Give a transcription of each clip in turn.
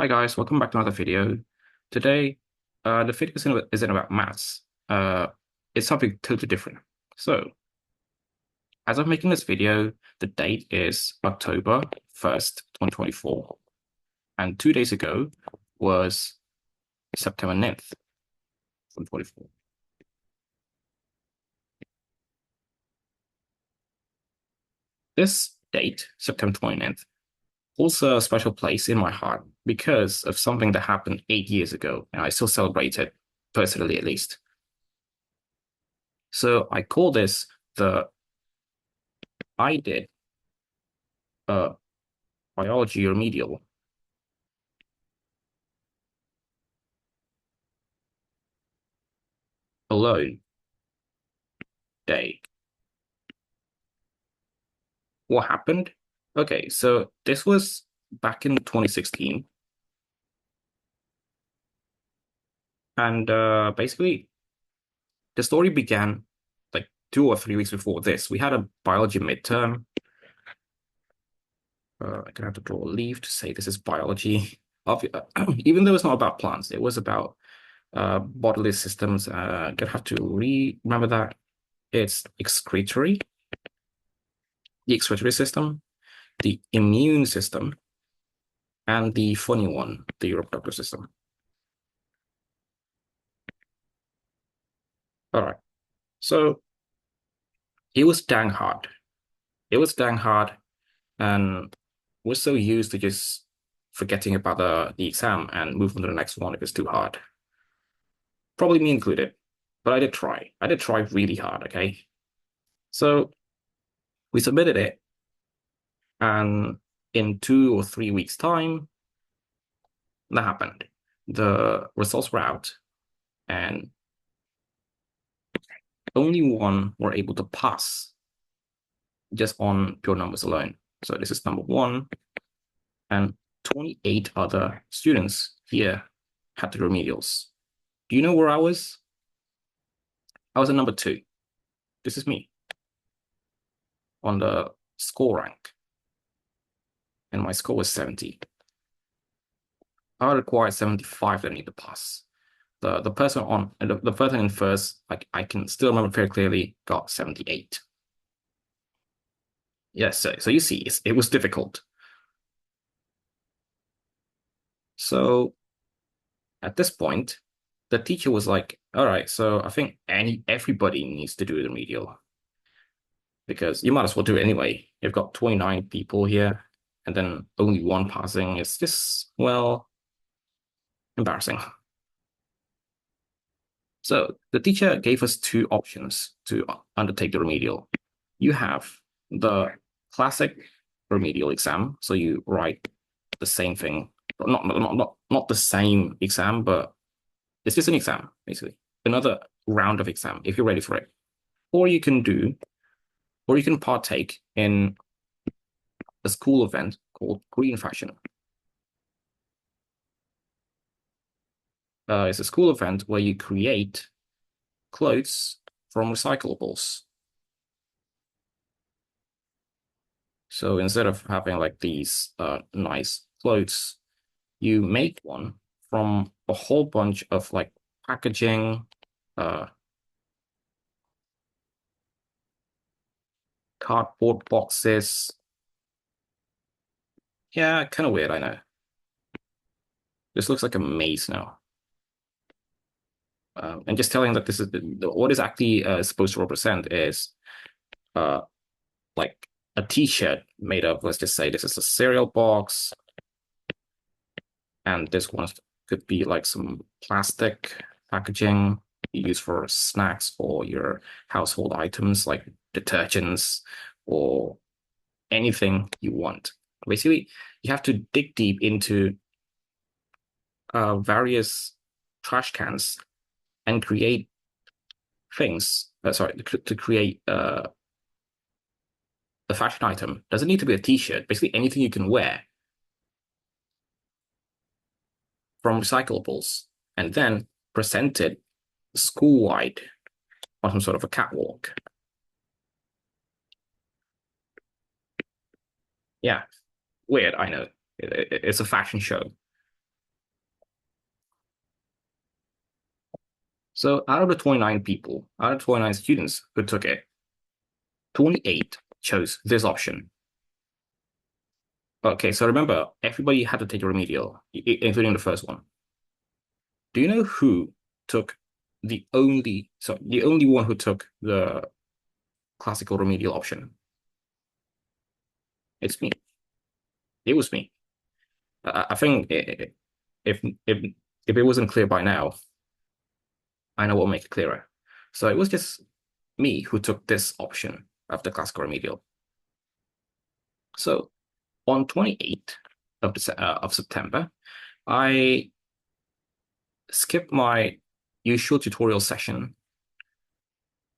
Hi guys, welcome back to another video. Today, the video isn't about maths. It's something totally different. So, as I'm making this video, the date is October 1st, 2024, and 2 days ago was September 9th, 2024. This date, September 29th, holds a special place in my heart because of something that happened 8 years ago, and I still celebrate it, personally at least. So I call this the I did uh, biology remedial alone day. What happened? Okay, so this was back in 2016. And basically, the story began like 2 or 3 weeks before this. We had a biology midterm. I'm gonna have to draw a leaf to say this is biology. Even though it's not about plants, it was about bodily systems. Gonna have to remember that it's excretory, the excretory system, the immune system, and the funny one, the reproductive system. All right. So it was dang hard. It was dang hard, and we're so used to just forgetting about the exam and move on to the next one if it's too hard. Probably me included, but I did try. I did try really hard, okay? So we submitted it, and in 2 or 3 weeks' time, that happened. The results were out, and only one were able to pass just on pure numbers alone. So this is number one, and 28 other students here had the remedials. Do you know where I was? I was at number two. This is me on the score rank, and my score was 70. I required 75 that I need to pass. The person on the person in first, like I can still remember very clearly, got 78. Yes, so you see, it was difficult. So at this point, the teacher was like, "All right, so I think everybody needs to do the remedial because you might as well do it anyway. You've got 29 people here, and then only one passing. It's just, well, embarrassing." So the teacher gave us two options to undertake the remedial. You have the classic remedial exam, so you write the same thing, not the same exam, but it's just an exam, basically. Another round of exam if you're ready for it. Or you can do, or you can partake in a school event called Green Fashion. It's a school event where you create clothes from recyclables. So instead of having like these nice clothes, you make one from a whole bunch of like packaging, uh, cardboard boxes. Yeah, kind of weird, I know. This looks like a maze now. And just telling that this is what is actually supposed to represent is uh, like a t-shirt made of, let's just say this is a cereal box, and this one could be like some plastic packaging you use for snacks or your household items like detergents or anything you want. Basically, you have to dig deep into various trash cans and create things. Sorry, to create a fashion item. Doesn't need to be a t-shirt. Basically, anything you can wear from recyclables, and then present it school-wide on some sort of a catwalk. Yeah, weird, I know. It's a fashion show. So out of the 29 people, out of 29 students who took it, 28 chose this option. Okay, so remember, everybody had to take a remedial, including the first one. Do you know who took the only one who took the classical remedial option? It's me. It was me. I think if if if it wasn't clear by now, I know what will make it clearer. So it was just me who took this option of the classical remedial. So on 28th of September, I skipped my usual tutorial session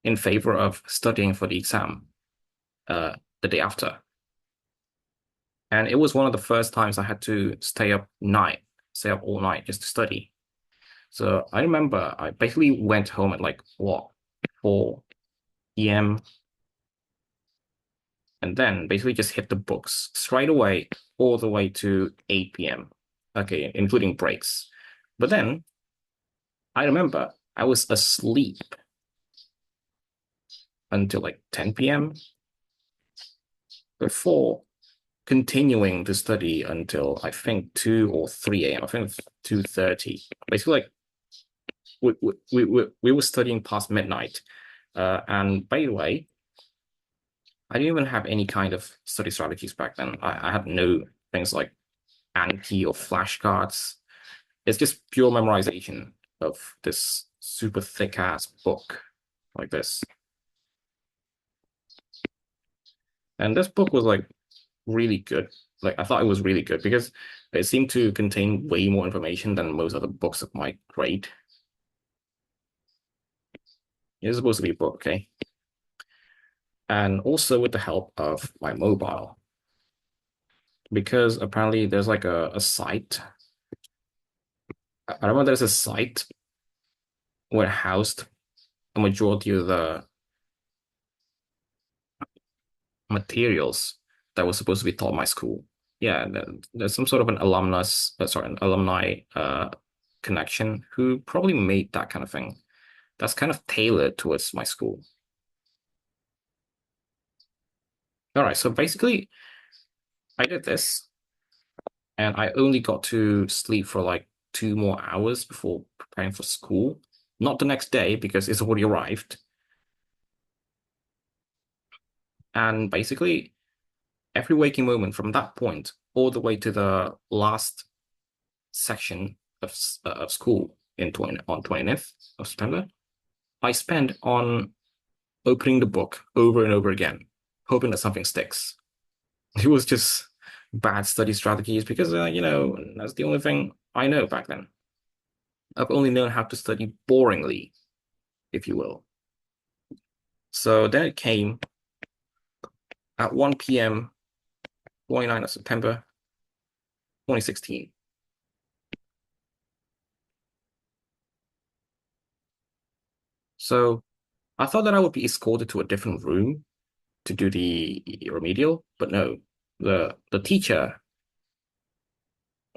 in favor of studying for the exam the day after. And it was one of the first times I had to stay up all night just to study. So I remember I basically went home at like what, 4 p.m. and then basically just hit the books straight away all the way to 8 p.m. Okay, including breaks. But then I remember I was asleep until like 10 p.m. before continuing to study until I think 2 or 3 a.m. I think 2:30. Basically, like we were studying past midnight. And by the way, I didn't even have any kind of study strategies back then. I had no things like Anki or flashcards. It's just pure memorization of this super thick ass book like this. And this book was like really good. Like I thought it was really good because it seemed to contain way more information than most other books of my grade. It's supposed to be a book, okay? And also with the help of my mobile. Because apparently there's like a site. I remember there's a site where it housed a majority of the materials that was supposed to be taught in my school. Yeah, there's some sort of an an alumni connection who probably made that kind of thing. That's kind of tailored towards my school. All right, so basically, I did this, and I only got to sleep for like 2 more hours before preparing for school. Not the next day because it's already arrived. And basically, every waking moment from that point all the way to the last section of school on 20th of September, I spent on opening the book over and over again, hoping that something sticks. It was just bad study strategies because, that's the only thing I know back then. I've only known how to study boringly, if you will. So then it came at 1 p.m., 29th of September, 2016. So I thought that I would be escorted to a different room to do the remedial, but no, the teacher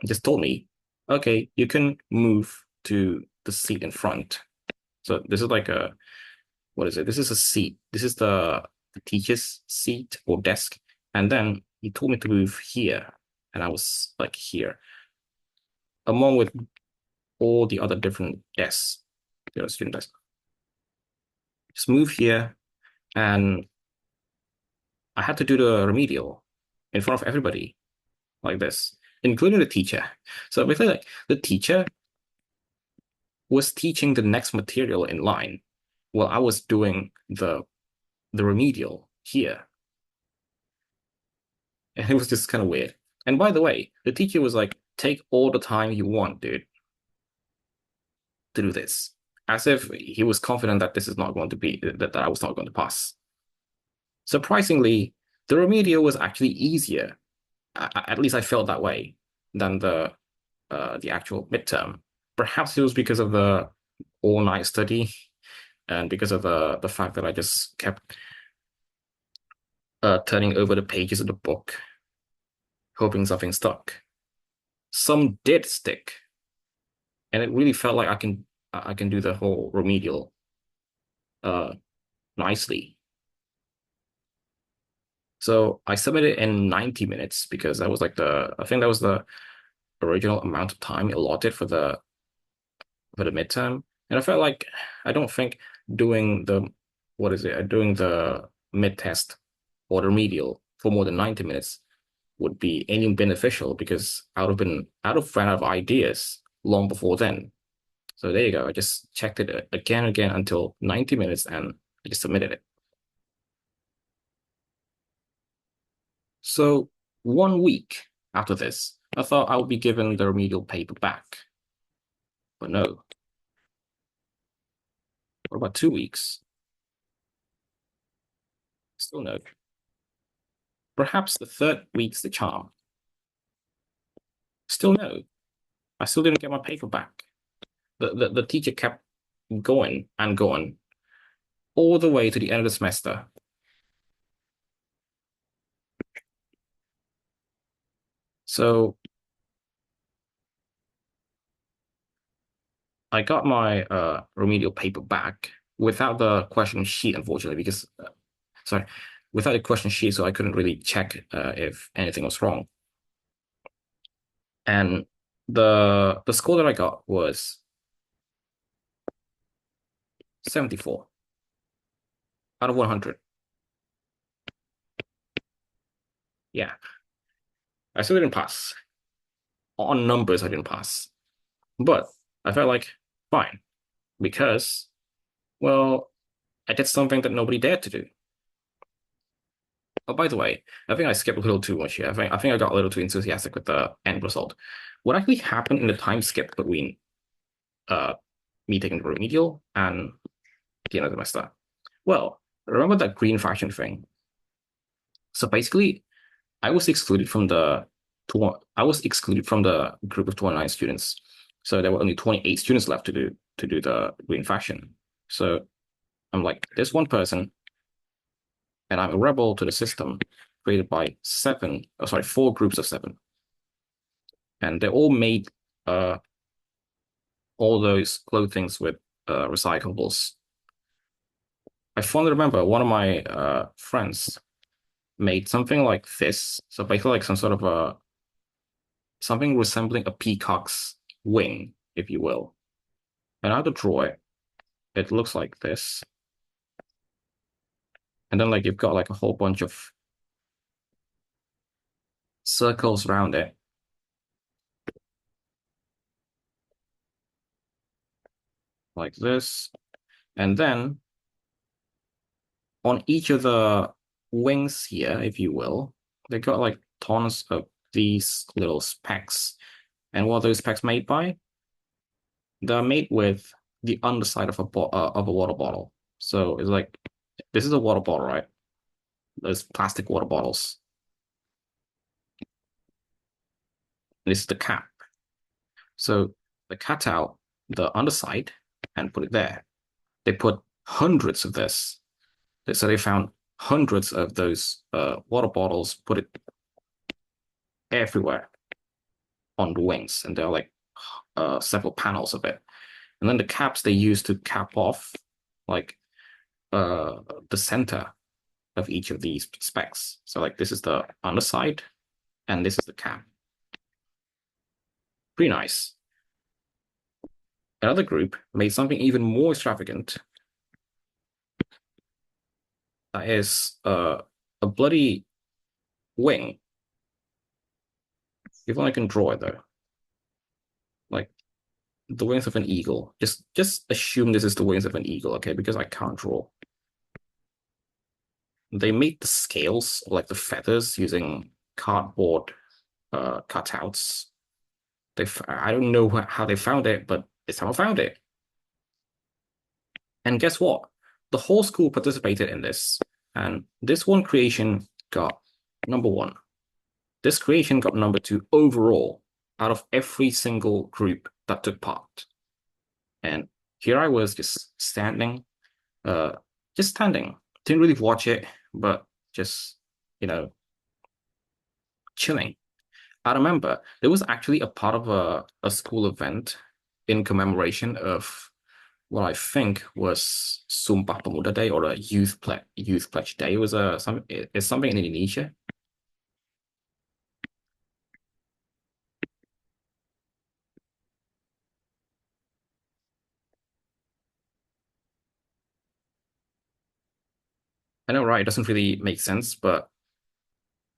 just told me, okay, you can move to the seat in front. So this is like what is it? This is a seat. This is the teacher's seat or desk. And then he told me to move here. And I was like here, along with all the other different desks, student desks. Just move here. And I had to do the remedial in front of everybody like this, including the teacher. So basically, like the teacher was teaching the next material in line while I was doing the remedial here. And it was just kind of weird. And by the way, the teacher was like, take all the time you want, dude, to do this. As if he was confident that this is not going to be, that I was not going to pass. Surprisingly, the remedial was actually easier. At least I felt that way than the actual midterm. Perhaps it was because of the all-night study and because of the fact that I just kept turning over the pages of the book, hoping something stuck. Some did stick, and it really felt like I can do the whole remedial nicely. So I submitted in 90 minutes because that was like I think that was the original amount of time allotted for the midterm. And I felt like I don't think doing the what is it? Doing the mid test or the remedial for more than 90 minutes would be any beneficial because I would have been ran out of ideas long before then. So there you go. I just checked it again and again until 90 minutes and I just submitted it. So 1 week after this, I thought I would be given the remedial paper back. But no. What about 2 weeks? Still no. Perhaps the third week's the charm. Still no. I still didn't get my paper back. The teacher kept going and going all the way to the end of the semester. So I got my remedial paper back without the question sheet, unfortunately, because sorry, without the question sheet, so I couldn't really check if anything was wrong. And the score that I got was 74 out of 100. Yeah, I still didn't pass. On numbers, I didn't pass. But I felt like fine because, well, I did something that nobody dared to do. Oh, by the way, I think I skipped a little too much here. I think I got a little too enthusiastic with the end result. What actually happened in the time skip between uh me taking the remedial and the end of the semester? Well, remember that green faction thing? So basically, I was excluded from I was excluded from the group of 29 students. So there were only 28 students left to do the green faction. So I'm like this one person, and I'm a rebel to the system created by four groups of seven. And they all made uh all those clothings with recyclables. I fondly remember one of my friends made something like this. So basically like some sort of a something resembling a peacock's wing, if you will. And I had to draw it. It looks like this. And then like you've got like a whole bunch of circles around it. Like this. And then on each of the wings here, if you will, they got like tons of these little specks. And what are those specks made by? They're made with the underside of a water bottle. So it's like this is a water bottle, right? Those plastic water bottles. This is the cap. So they cut out the underside and put it there. They put hundreds of this. So they found hundreds of those water bottles, put it everywhere on the wings, and there are like several panels of it. And then the caps they use to cap off like the center of each of these specs. So like this is the underside, and this is the cap. Pretty nice. Another group made something even more extravagant. That is a bloody wing. If only I can draw it though. Like the wings of an eagle. Just assume this is the wings of an eagle, okay? Because I can't draw. They made the scales, like the feathers, using cardboard cutouts. I don't know how they found it, but someone found it. And guess what? The whole school participated in this, and this one creation got number one. This creation got number two overall out of every single group that took part. And here I was just standing, uh, just standing. Didn't really watch it, but just, you know, chilling. I remember there was actually a part of a school event in commemoration of what I think was Sumpah Pemuda Day or a Youth Pledge Day. It was it's something in Indonesia. I know, right? It doesn't really make sense, but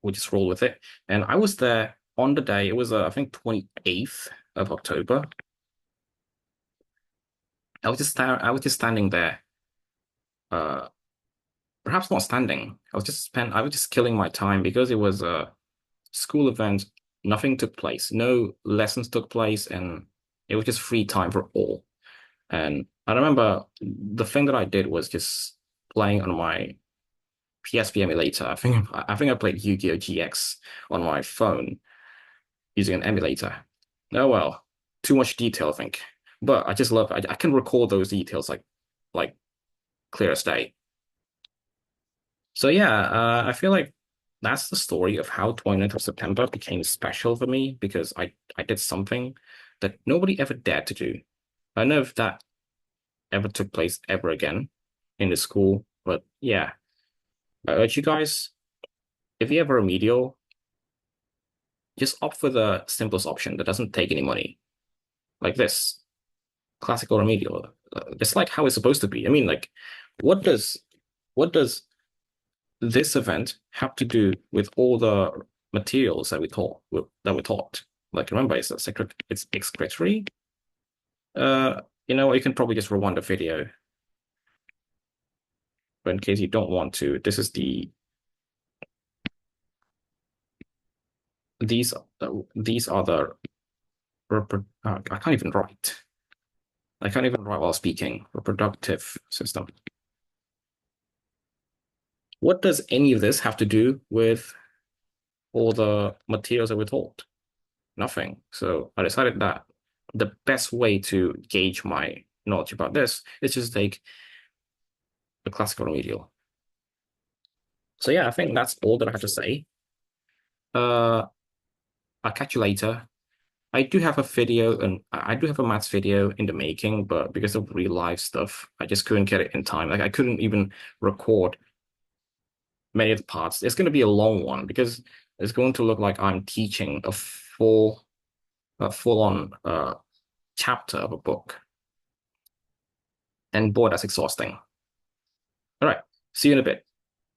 we'll just roll with it. And I was there on the day. It was I think 28th of October. I was just standing there. Uh, Perhaps not standing. I was just killing my time because it was a school event. Nothing took place. No lessons took place, and it was just free time for all. And I remember the thing that I did was just playing on my PSP emulator. I think I played Yu-Gi-Oh! GX on my phone using an emulator. Oh well, too much detail, I think. But I just love I can recall those details like clear as day. So yeah, I feel like that's the story of how 29th of September became special for me because I did something that nobody ever dared to do. I don't know if that ever took place ever again in the school, but yeah, I urge you guys, if you have a remedial, just opt for the simplest option that doesn't take any money, like this classical remedial. It's like how it's supposed to be. I mean, like, what does what does this event have to do with all the materials that we taught? Like, remember, it's a secret, it's excretory. You can probably just rewind the video, but in case you don't want to, this is these these are the I can't even write. I can't even write while speaking. Reproductive system. What does any of this have to do with all the materials that we're taught? Nothing. So I decided that the best way to gauge my knowledge about this is just take the classical remedial. So yeah, I think that's all that I have to say. Uh, I'll catch you later. I do have a video and I do have a maths video in the making, but because of real life stuff, I just couldn't get it in time. Like I couldn't even record many of the parts. It's going to be a long one because it's going to look like I'm teaching a full-on chapter of a book. And boy, that's exhausting. All right, see you in a bit.